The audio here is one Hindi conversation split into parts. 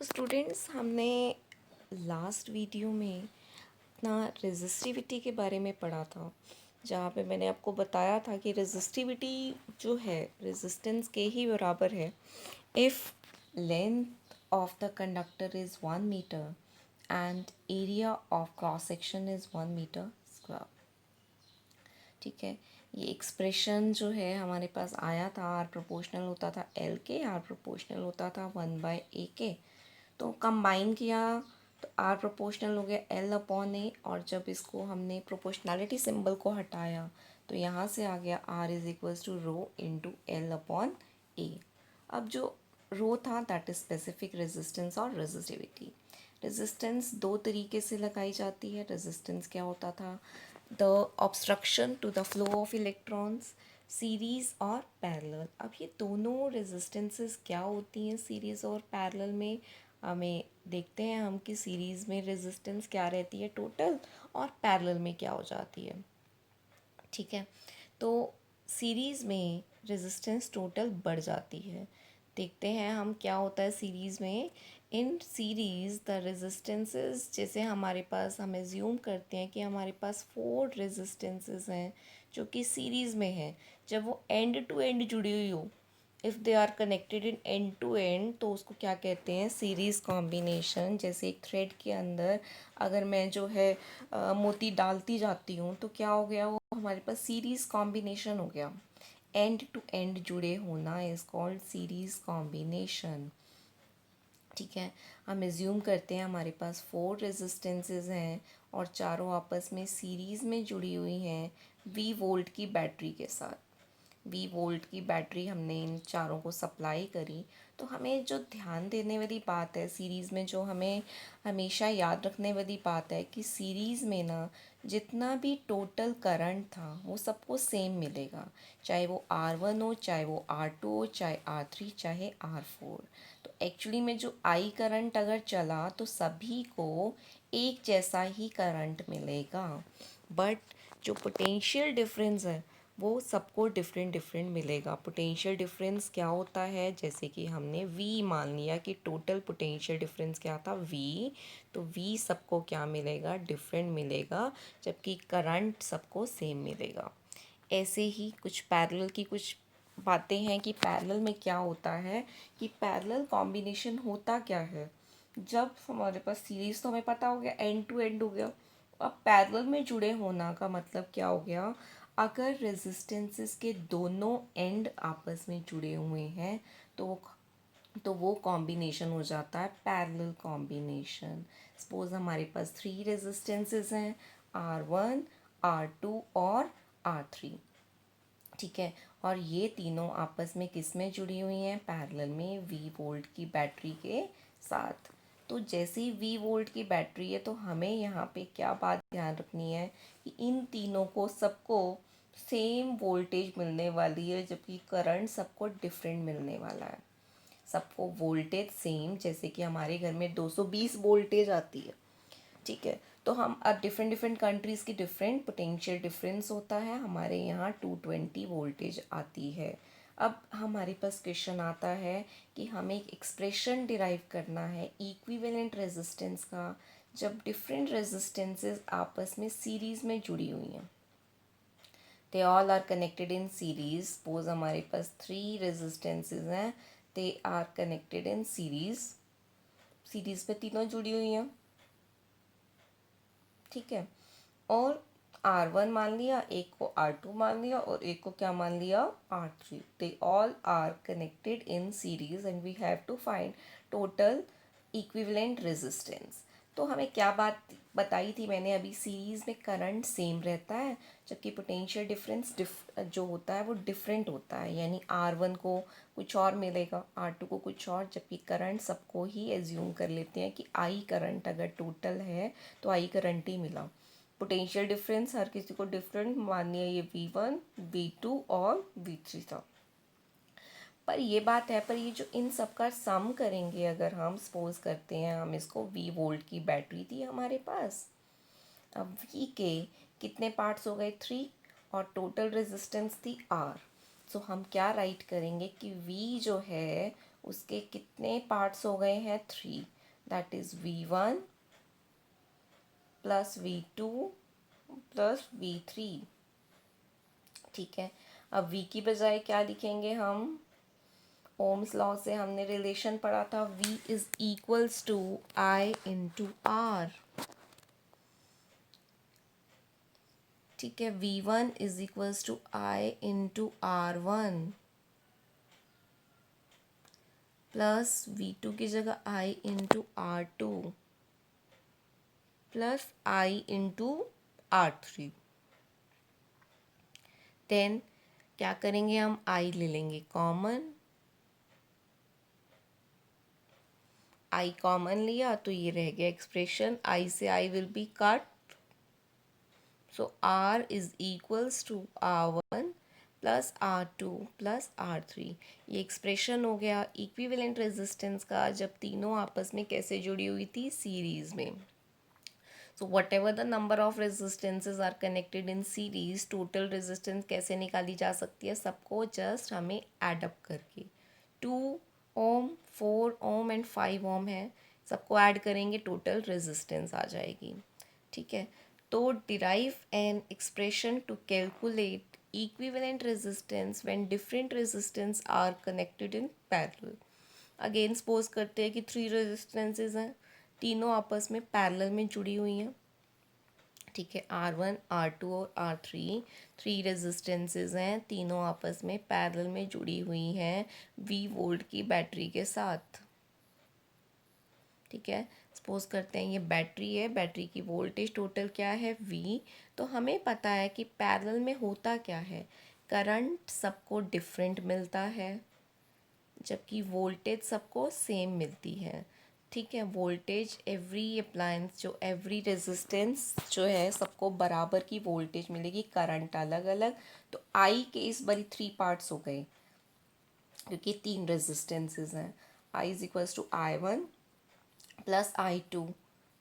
तो स्टूडेंट्स हमने लास्ट वीडियो में अपना रेजिस्टिविटी के बारे में पढ़ा था, जहाँ पे मैंने आपको बताया था कि रेजिस्टिविटी जो है रेजिस्टेंस के ही बराबर है if length of the conductor is 1 metre and area of cross section is 1 metre square. ठीक है, ये एक्सप्रेशन जो है हमारे पास आया था, आर प्रोपोर्शनल होता था एल के, आर प्रोपोर्शनल होता था 1/a के। तो कंबाइन किया तो आर प्रोपोर्शनल हो गया एल अपॉन ए, और जब इसको हमने प्रोपोर्शनैलिटी सिंबल को हटाया तो यहाँ से आ गया R is equals to rho into L upon A. अब जो रो था दैट इज स्पेसिफिक रेजिस्टेंस और रेजिस्टिविटी। रेजिस्टेंस दो तरीके से लगाई जाती है। रेजिस्टेंस क्या होता था? The obstruction to the flow of electrons, series और पैरेलल। अब ये दोनों रेजिस्टेंसेस क्या होती हैं सीरीज़ और पैरेलल में? हमें देखते हैं हम कि सीरीज़ में रेजिस्टेंस क्या रहती है टोटल, और पैरेलल में क्या हो जाती है। ठीक है, तो सीरीज़ में रेजिस्टेंस टोटल बढ़ जाती है। देखते हैं हम क्या होता है सीरीज़ में। इन सीरीज़ द रेजिस्टेंसेस, जैसे हमारे पास, हम एज्यूम करते हैं कि हमारे पास 4 रेजिस्टेंसेस हैं जो कि सीरीज़ में हैं। जब वो एंड टू एंड जुड़ी हुई हो, if they are connected in end to end, तो उसको क्या कहते हैं? Series combination. जैसे एक थ्रेड के अंदर अगर मैं जो है मोती डालती जाती हूँ तो क्या हो गया? वो हमारे पास सीरीज़ कॉम्बिनेशन हो गया। एंड टू एंड जुड़े होना इज़ कॉल्ड सीरीज़ कॉम्बिनेशन। ठीक है, हम एज्यूम करते हैं हमारे पास 4 रेजिस्टेंसेस हैं और चारों आपस में सीरीज़ में जुड़ी हुई हैं V वोल्ट की बैटरी के साथ। V वोल्ट की बैटरी हमने इन चारों को सप्लाई करी। तो हमें जो ध्यान देने वाली बात है सीरीज़ में, जो हमें हमेशा याद रखने वाली बात है कि सीरीज़ में ना जितना भी टोटल करंट था वो सबको सेम मिलेगा, चाहे वो R1 हो, चाहे वो R2 हो, चाहे R3, चाहे R4। तो एक्चुअली में जो आई करंट अगर चला तो सभी को एक जैसा ही करंट मिलेगा, बट जो पोटेंशियल डिफरेंस है वो सबको डिफरेंट डिफरेंट मिलेगा। पोटेंशियल डिफरेंस क्या होता है? जैसे कि हमने V मान लिया कि टोटल पोटेंशियल डिफरेंस क्या था? V। तो V सबको क्या मिलेगा? डिफरेंट मिलेगा, जबकि करंट सबको सेम मिलेगा। ऐसे ही कुछ पैरेलल की कुछ बातें हैं कि पैरेलल में क्या होता है, कि पैरेलल कॉम्बिनेशन होता क्या है। जब हमारे पास सीरीज़ तो हमें पता हो गया एंड टू एंड हो गया, अब पैरेलल में जुड़े होना का मतलब क्या हो गया? अगर रेजिस्टेंसेस के दोनों एंड आपस में जुड़े हुए हैं तो वो कॉम्बिनेशन हो जाता है पैरेलल कॉम्बिनेशन। सपोज हमारे पास 3 रेजिस्टेंसेस हैं, R1, R2 और R3। ठीक है, और ये तीनों आपस में किस में जुड़ी हुई हैं? पैरेलल में V वोल्ट की बैटरी के साथ। तो जैसे ही V वोल्ट की बैटरी है तो हमें यहाँ पे क्या बात ध्यान रखनी है कि इन तीनों को सबको सेम वोल्टेज मिलने वाली है, जबकि करंट सबको डिफरेंट मिलने वाला है। सबको वोल्टेज सेम, जैसे कि हमारे घर में 220 वोल्टेज आती है। ठीक है, तो हम अब डिफरेंट डिफरेंट कंट्रीज़ की डिफरेंट पोटेंशियल डिफरेंस होता है। हमारे यहाँ 220 वोल्टेज आती है। अब हमारे पास क्वेश्चन आता है कि हमें एक एक्सप्रेशन डिराइव करना है इक्विवेलेंट रेजिस्टेंस का, जब डिफरेंट रेजिस्टेंसेस आपस में सीरीज़ में जुड़ी हुई हैं। They all are connected in series. Suppose हमारे पास 3 रेजिस्टेंसेस हैं, they are connected in series. Series पे तीनों जुड़ी हुई हैं। ठीक है, और R1 मान लिया, एक को R2 मान लिया और एक को क्या मान लिया? R3। They all are connected in series and we have to find total equivalent resistance. तो हमें क्या बात बताई थी मैंने अभी? सीरीज़ में करंट सेम रहता है, जबकि पोटेंशियल डिफरेंस जो होता है वो डिफरेंट होता है। यानी R1 को कुछ और मिलेगा, R2 को कुछ और, जबकि करंट सबको ही एज्यूम कर लेते हैं कि आई करंट अगर टोटल है तो आई करंट ही मिला। पोटेंशियल डिफरेंस हर किसी को डिफरेंट मान लिया, ये V1, V2 और V3 था। पर ये बात है, पर ये जो इन सब का सम करेंगे अगर हम, सपोज करते हैं हम इसको V वोल्ट की बैटरी थी हमारे पास। अब V के कितने पार्ट्स हो गए? 3, और टोटल रेजिस्टेंस थी R। सो हम क्या राइट करेंगे कि V जो है उसके कितने पार्ट्स हो गए हैं? 3। That is V1 plus V2 plus V3। ठीक है, अब V की बजाय क्या लिखेंगे हम? ओम्स लॉ से हमने रिलेशन पढ़ा था, V is equals to I into R। ठीक है, V1 is equals to I into R1 plus V2 की जगह I into R2 plus I into R3। Then क्या करेंगे हम? I ले लेंगे कॉमन, I कॉमन लिया तो ये रह गया एक्सप्रेशन, I से I will be cut, so R is equals to R1 plus R2 plus R3। ये एक्सप्रेशन हो गया इक्विवेलेंट रेजिस्टेंस का, जब तीनों आपस में कैसे जुड़ी हुई थी? सीरीज में। So whatever the number of resistances are connected in series, total resistance कैसे निकाली जा सकती है? सबको जस्ट हमें एडअप करके 2 ओम, 4 ओम एंड 5 ओम है, सबको ऐड करेंगे, टोटल रेजिस्टेंस आ जाएगी। ठीक है, तो derive an expression to calculate equivalent resistance when different resistance are connected in parallel. Again suppose करते हैं कि 3 रेजिस्टेंसेज हैं, तीनों आपस में पैरेलल में जुड़ी हुई हैं। ठीक है, R1, R2 और R3 3 रेजिस्टेंसेज हैं, तीनों आपस में पैरेलल में जुड़ी हुई हैं V वोल्ट की बैटरी के साथ। ठीक है, सपोज करते हैं ये बैटरी है, बैटरी की वोल्टेज टोटल क्या है? V। तो हमें पता है कि पैरेलल में होता क्या है, करंट सबको डिफरेंट मिलता है जबकि वोल्टेज सबको सेम मिलती है। ठीक है, वोल्टेज एवरी अप्लायंस, जो एवरी रेजिस्टेंस जो है सबको बराबर की वोल्टेज मिलेगी, करंट अलग अलग। तो आई के इस बारी 3 पार्ट्स हो गए क्योंकि 3 रेजिस्टेंसेज हैं। I is equals to I1 plus I2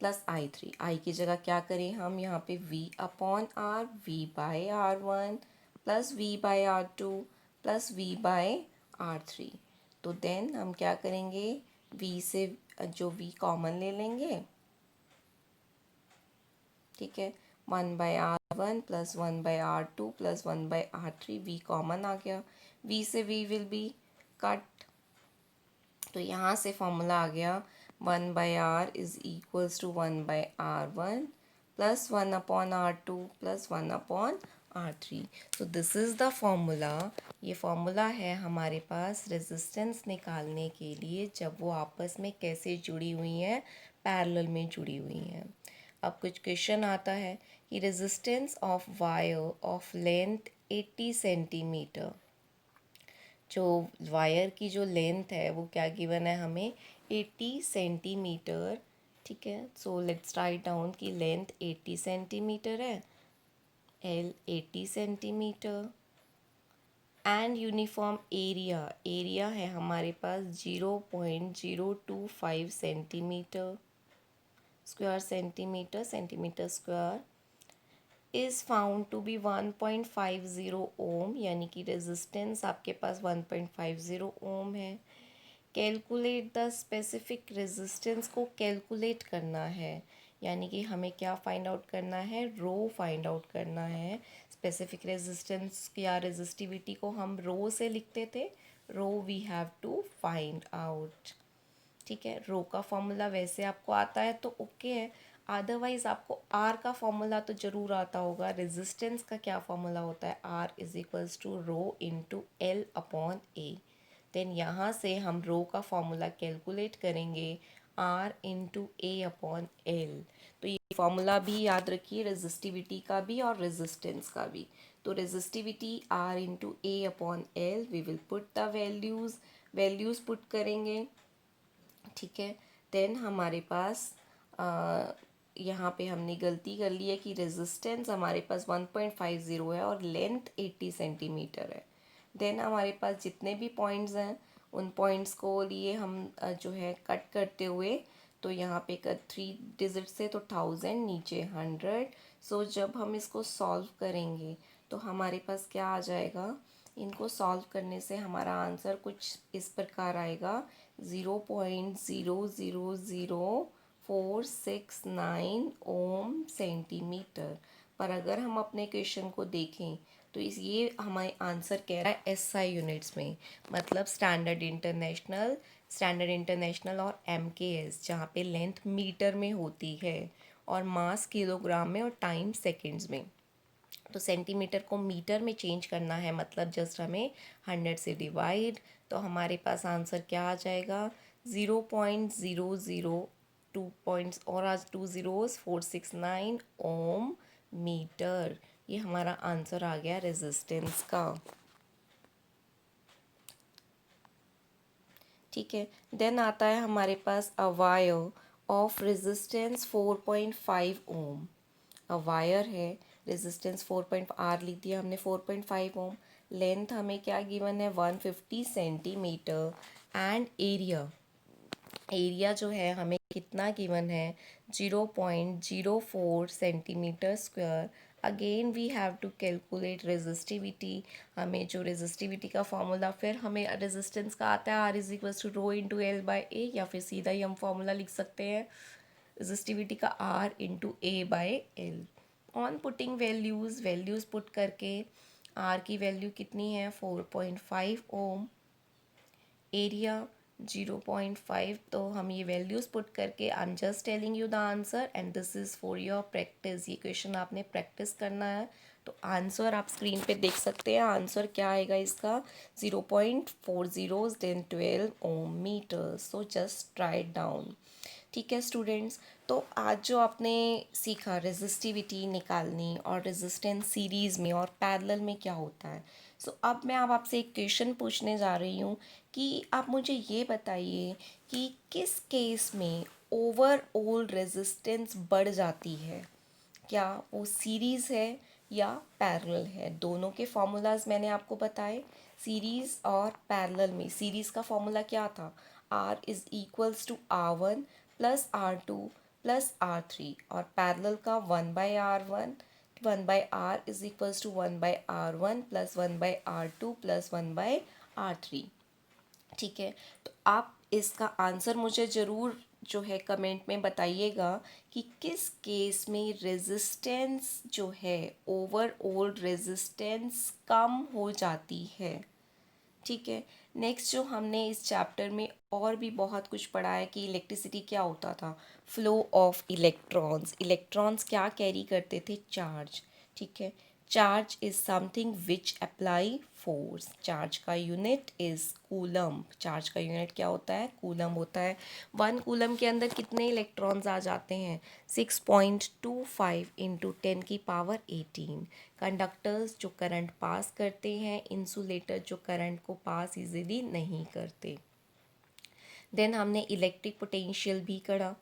plus I3। I की जगह क्या करें हम? यहाँ पे V upon R, V by R1 plus V by R2 plus V by R3। तो देन हम क्या करेंगे? V से जो V कॉमन ले लेंगे। ठीक है, 1 by R1 plus 1 by R2 plus 1 by R3, V common आ गया, V से V विल बी कट। तो यहाँ से फॉर्मूला आ गया 1 by R is equals to 1 by R1 plus 1 upon R2 plus 1 upon R3। तो दिस इज़ द फॉर्मूला। ये फॉर्मूला है हमारे पास रेजिस्टेंस निकालने के लिए जब वो आपस में कैसे जुड़ी हुई हैं? पैरेलल में जुड़ी हुई हैं। अब कुछ क्वेश्चन आता है कि resistance of wire of length 80 centimetre, जो वायर की जो लेंथ है वो क्या गिवन है हमें? 80 सेंटीमीटर। ठीक है, सो लेट्स राइट डाउन कि लेंथ 80 सेंटीमीटर है, L 80 centimetre and uniform area, area है हमारे पास 0.025 centimetre square centimetre, centimetre square is found to be 1.50 ohm, यानी कि रेजिस्टेंस आपके पास 1.50 ओम है। कैलकुलेट द स्पेसिफिक रेजिस्टेंस को कैलकुलेट करना है, यानी कि हमें क्या फाइंड आउट करना है? रो फाइंड आउट करना है। स्पेसिफिक रेजिस्टेंस या रेजिस्टिविटी को हम रो से लिखते थे, rho we have to find out. ठीक है, रो का फॉर्मूला वैसे आपको आता है तो ओके है, अदरवाइज आपको आर का फॉर्मूला तो ज़रूर आता होगा। रेजिस्टेंस का क्या फॉर्मूला होता है? R is equals to rho into L upon A. Then यहाँ से हम रो का फॉर्मूला कैलकुलेट करेंगे, R into A upon L. तो ये फॉर्मूला भी याद रखिए, रेजिस्टिविटी का भी और रेजिस्टेंस का भी। तो resistivity R into A upon L, we will put the values put करेंगे। ठीक है, देन हमारे पास यहाँ पे हमने गलती कर ली है कि रेजिस्टेंस हमारे पास 1.50 है और लेंथ 80 सेंटीमीटर है। देन हमारे पास जितने भी पॉइंट्स हैं उन पॉइंट्स को लिए हम जो है कट करते हुए, तो यहाँ पे 3 डिजिट से तो 1000, नीचे 100। सो जब हम इसको सॉल्व करेंगे तो हमारे पास क्या आ जाएगा? इनको सॉल्व करने से हमारा आंसर कुछ इस प्रकार आएगा 0.0000469 ओम सेंटीमीटर। पर अगर हम अपने क्वेश्चन को देखें तो ये हमारे आंसर कह रहा है एसआई यूनिट्स में, मतलब स्टैंडर्ड इंटरनेशनल और एमकेएस, जहाँ पे लेंथ मीटर में होती है और मास किलोग्राम में और टाइम सेकंड्स में। तो सेंटीमीटर को मीटर में चेंज करना है, मतलब जस्ट हमें 100 से डिवाइड, तो हमारे पास आंसर क्या आ जाएगा 0.002 पॉइंट्स और आज 2 zeros 469 ओम मीटर। ये हमारा आंसर आ गया रेजिस्टेंस का। ठीक है, देन आता है हमारे पास a wire of resistance 4.5 ohm. A wire है, रेजिस्टेंस 4 आर ली दिया हमने 4.5 ओम, लेंथ हमें क्या गिवन है 150 सेंटीमीटर एंड एरिया जो है हमें कितना गिवन है 0.04 centimetre square. Again we have to calculate resistivity. हमें जो रेजिस्टिविटी का फॉर्मूला, फिर हमें रेजिस्टेंस का आता है R is equal to rho into L by A, या फिर सीधा ही हम फॉर्मूला लिख सकते हैं रेजिस्टिविटी का R into A by L. On putting values put करके आर की वैल्यू कितनी है 4.5 ओम, एरिया 0.5, तो हम ये वैल्यूज़ पुट करके I am just telling you the answer and this is for your practice. ये क्वेश्चन आपने प्रैक्टिस करना है। तो आंसर आप स्क्रीन पे देख सकते हैं, आंसर क्या आएगा इसका 0.40 10 12 ohm meter. So just write down. ठीक है स्टूडेंट्स, तो आज जो आपने सीखा रेजिस्टिविटी निकालनी और रेजिस्टेंस सीरीज़ में और पैरेलल में क्या होता है। सो अब मैं अब आपसे एक क्वेश्चन पूछने जा रही हूँ कि आप मुझे ये बताइए कि किस केस में ओवरऑल रेजिस्टेंस बढ़ जाती है, क्या वो सीरीज़ है या पैरेलल है। दोनों के फॉर्मूलाज मैंने आपको बताए। सीरीज़ और पैरेलल में सीरीज़ का फॉर्मूला क्या था, R is equals to R1 plus R2 plus R3, और पैरेलल का 1/R1 1/R is equals to 1/R1 plus 1/R2 plus 1/R3। ठीक है, तो आप इसका आंसर मुझे ज़रूर जो है कमेंट में बताइएगा कि किस केस में रेजिस्टेंस जो है ओवरऑल रेजिस्टेंस कम हो जाती है। ठीक है, नेक्स्ट जो हमने इस चैप्टर में और भी बहुत कुछ पढ़ा है कि इलेक्ट्रिसिटी क्या होता था, फ्लो ऑफ इलेक्ट्रॉन्स क्या कैरी करते थे, चार्ज। ठीक है, charge is something which apply force. Charge का यूनिट इज कूलम। चार्ज का यूनिट क्या होता है, कूलम होता है। 1 कूलम के अंदर कितने इलेक्ट्रॉन्स आ जाते हैं 6.25 इंटू 10⁻18। कंडक्टर्स जो करंट पास करते हैं, इंसुलेटर जो करंट को पास इजीली नहीं करते। देन हमने इलेक्ट्रिक पोटेंशियल भी करा।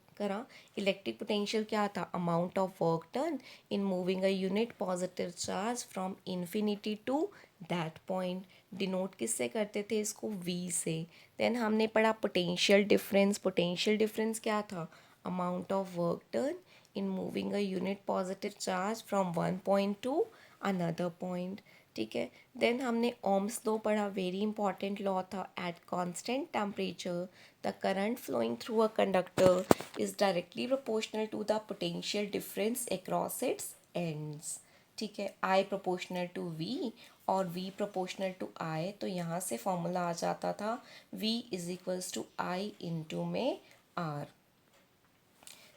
इलेक्ट्रिक पोटेंशियल क्या था, amount of work done in moving a unit positive charge from infinity to that point. Denote किससे करते थे इसको, वी से। देन हमने पढ़ा पोटेंशियल डिफरेंस क्या था, amount of work done in moving a unit positive charge from one point to another point. ठीक है, देन हमने ओम्स लॉ पढ़ा, वेरी इंपॉर्टेंट लॉ था। At constant temperature the current flowing through a conductor is directly proportional to the potential difference across its ends. ठीक है, आई प्रोपोर्शनल टू वी और वी प्रोपोर्शनल टू आई, तो यहाँ से फॉर्मूला आ जाता था V is equals to I into में आर।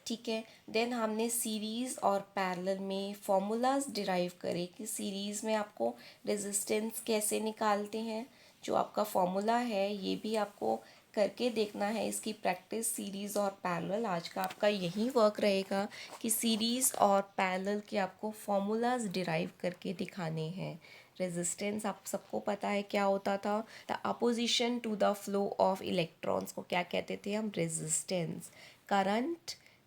ठीक है, देन हमने सीरीज़ और पैरेलल में फॉर्मूलाज डिराइव करे कि सीरीज़ में आपको रेजिस्टेंस कैसे निकालते हैं। जो आपका फॉर्मूला है ये भी आपको करके देखना है, इसकी प्रैक्टिस सीरीज़ और पैरेलल। आज का आपका यही वर्क रहेगा कि सीरीज़ और पैरेलल के आपको फॉर्मूलाज डिराइव करके दिखाने हैं। रेजिस्टेंस आप सबको पता है क्या होता था, the opposition to the flow of electrons को क्या कहते थे हम, रेजिस्टेंस।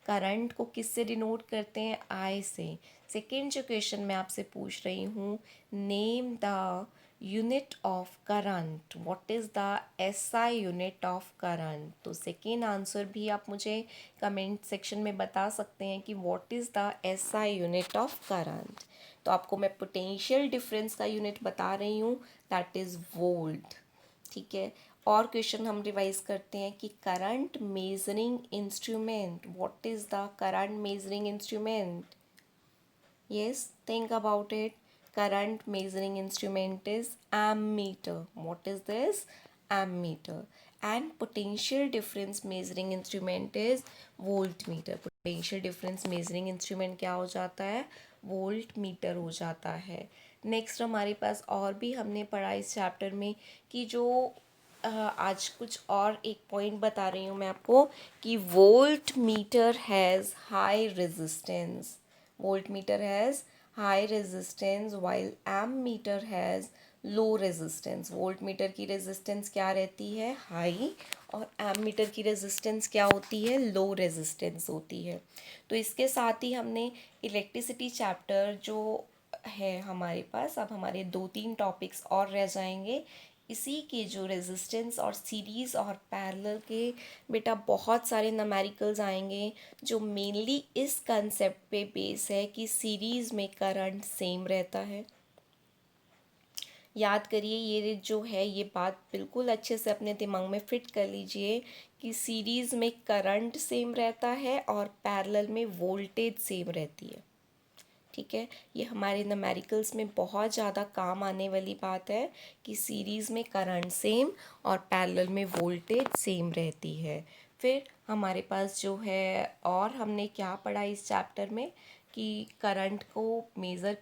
करंट को किससे डिनोट करते हैं, आई से। सेकेंड जो क्वेश्चन मैं आपसे पूछ रही हूँ, name the unit of current, what is the SI unit of current. तो सेकेंड आंसर भी आप मुझे कमेंट सेक्शन में बता सकते हैं कि what is the SI unit of current. तो आपको मैं पोटेंशियल डिफरेंस का यूनिट बता रही हूँ, दैट इज़ वोल्ट। ठीक है, और क्वेश्चन हम रिवाइज करते हैं कि current measuring instrument, what is the current measuring instrument? Yes, think about it. Current measuring instrument is ammeter. What is this? Ammeter. And potential difference measuring instrument is voltmeter. Potential difference measuring instrument क्या हो जाता है? voltmeter हो जाता है। नेक्स्ट हमारे पास और भी हमने पढ़ा इस चैप्टर में कि जो आज कुछ और एक पॉइंट बता रही हूँ मैं आपको कि volt meter has high resistance. voltmeter has high resistance while ammeter has low resistance। voltmeter की resistance क्या रहती है? हाई, और ammeter की resistance क्या होती है? लो resistance होती है। तो इसके साथ ही हमने इलेक्ट्रिसिटी चैप्टर जो है हमारे पास, अब हमारे 2-3 टॉपिक्स और रह जाएंगे। इसी के जो रेजिस्टेंस और सीरीज़ और पैरेलल के बेटा बहुत सारे नमेरिकल्स आएंगे जो मेनली इस कंसेप्ट पे बेस है कि सीरीज़ में करंट सेम रहता है। याद करिए, ये जो है ये बात बिल्कुल अच्छे से अपने दिमाग में फिट कर लीजिए कि सीरीज़ में करंट सेम रहता है और पैरेलल में वोल्टेज सेम रहती है। ठीक है, ये हमारे न्यूमेरिकल्स में बहुत ज़्यादा काम आने वाली बात है कि सीरीज़ में करंट सेम और पैरेलल में वोल्टेज सेम रहती है। फिर हमारे पास जो है और हमने क्या पढ़ा इस चैप्टर में कि करंट को मेज़र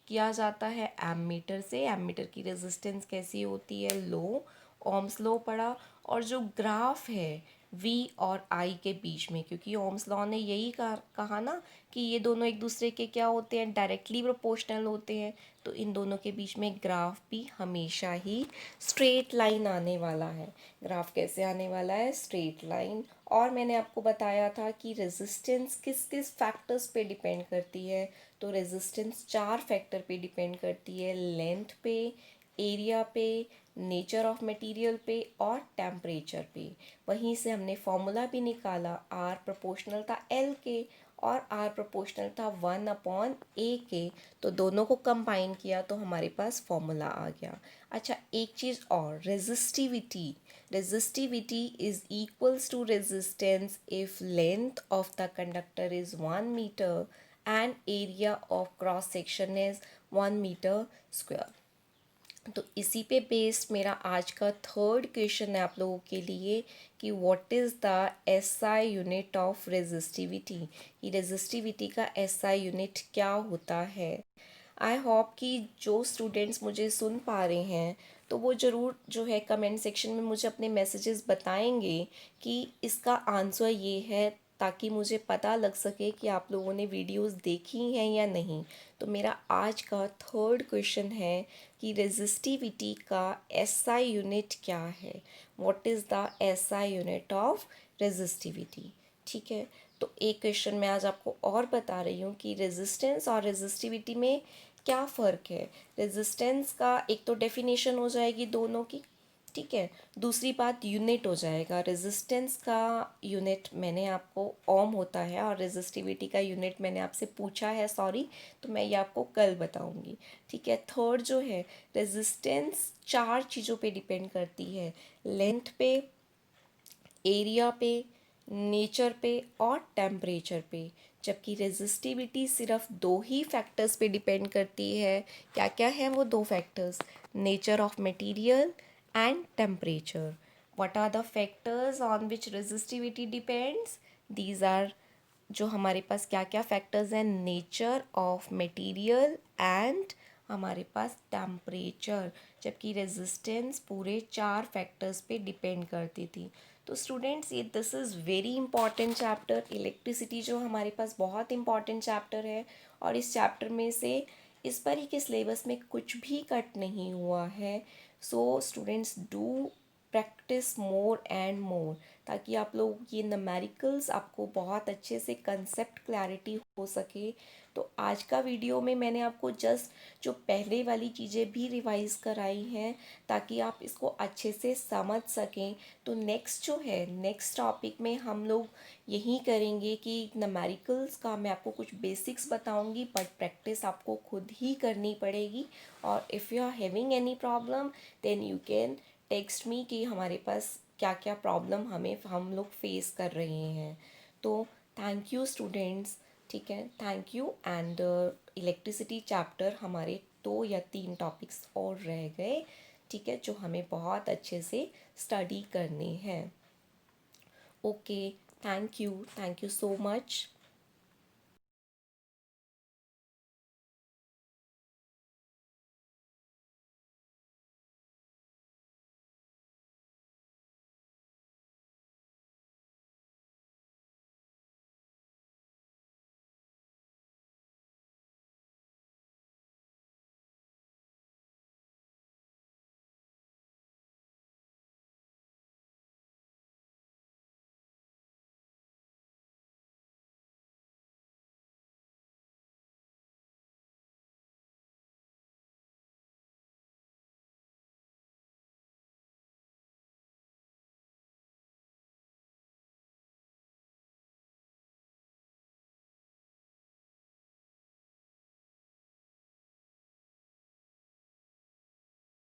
किया जाता है एमीटर से। एमीटर की रेजिस्टेंस कैसी होती है? लो। ओम्स लॉ पढ़ा, और जो ग्राफ है V और I के बीच में, क्योंकि ओम्स लॉ ने यही कहा ना कि ये दोनों एक दूसरे के क्या होते हैं? डायरेक्टली प्रोपोर्शनल होते हैं। तो इन दोनों के बीच में ग्राफ भी हमेशा ही स्ट्रेट लाइन आने वाला है। ग्राफ कैसे आने वाला है? Straight line. और मैंने आपको बताया था कि रेजिस्टेंस किस किस फैक्टर्स पे डिपेंड करती है। तो रेजिस्टेंस 4 फैक्टर पे डिपेंड करती है, लेंथ पे, एरिया पे, नेचर ऑफ मटेरियल पे और टेम्परेचर पे। वहीं से हमने फॉर्मूला भी निकाला, R प्रोपोर्शनल था L के और R प्रोपोर्शनल था 1/A के। तो दोनों को कंबाइन किया तो हमारे पास फॉर्मूला आ गया। अच्छा, एक चीज़ और, resistivity. Resistivity is equals to resistance if length of the conductor is 1 metre and area of cross section is 1 metre square. तो इसी पे बेस्ड मेरा आज का थर्ड क्वेश्चन है आप लोगों के लिए कि what is the SI unit of resistivity. कि रेजिस्टिविटी का SI यूनिट क्या होता है। आई होप कि जो स्टूडेंट्स मुझे सुन पा रहे हैं तो वो ज़रूर जो है कमेंट सेक्शन में मुझे अपने मैसेजेस बताएंगे कि इसका आंसर ये है, ताकि मुझे पता लग सके कि आप लोगों ने वीडियोस देखी हैं या नहीं। तो मेरा आज का थर्ड क्वेश्चन है कि रेजिस्टिविटी का SI यूनिट क्या है। What is the SI unit of resistivity. ठीक है, तो एक क्वेश्चन मैं आज आपको और बता रही हूँ कि रेजिस्टेंस और रेजिस्टिविटी में क्या फ़र्क है। रेजिस्टेंस का एक तो डेफिनेशन हो जाएगी दोनों की, ठीक है। दूसरी बात यूनिट हो जाएगा। रेजिस्टेंस का यूनिट मैंने आपको ओम होता है और रेजिस्टिविटी का यूनिट मैंने आपसे पूछा है, सॉरी, तो मैं ये आपको कल बताऊंगी। ठीक है, थर्ड जो है रेजिस्टेंस 4 चीज़ों पे डिपेंड करती है, लेंथ पे, एरिया पे, नेचर पे और टेम्परेचर पे। जबकि रेजिस्टिविटी सिर्फ 2 ही फैक्टर्स पे डिपेंड करती है। क्या क्या है वो 2 factors? Nature of material and temperature. What are the factors on which resistivity depends? These are, जो हमारे पास क्या क्या फैक्टर्स हैं, नेचर ऑफ मटेरियल एंड हमारे पास टेम्परेचर। जबकि रेजिस्टेंस पूरे 4 फैक्टर्स पे डिपेंड करती थी। तो स्टूडेंट्स, ये this is very important chapter. Electricity जो हमारे पास बहुत इंपॉर्टेंट चैप्टर है, और इस चैप्टर में से इस बारी के सिलेबस में कुछ भी कट नहीं हुआ है। So students, do practice more and more, ताकि आप लोग ये न्यूमेरिकल्स आपको बहुत अच्छे से कंसेप्ट क्लैरिटी हो सके। तो आज का वीडियो में मैंने आपको जस्ट जो पहले वाली चीज़ें भी रिवाइज कराई हैं ताकि आप इसको अच्छे से समझ सकें। तो नेक्स्ट जो है, नेक्स्ट टॉपिक में हम लोग यही करेंगे कि न्यूमेरिकल्स का मैं आपको कुछ बेसिक्स बताऊंगी, बट प्रैक्टिस आपको खुद ही करनी पड़ेगी। और if you are having any problem then you can text me कि हमारे पास क्या क्या प्रॉब्लम हम लोग फेस कर रहे हैं। तो थैंक यू स्टूडेंट्स। ठीक है, thank you. And electricity chapter हमारे 2 या 3 टॉपिक्स और रह गए, ठीक है, जो हमें बहुत अच्छे से स्टडी करने हैं। Okay, thank you so much.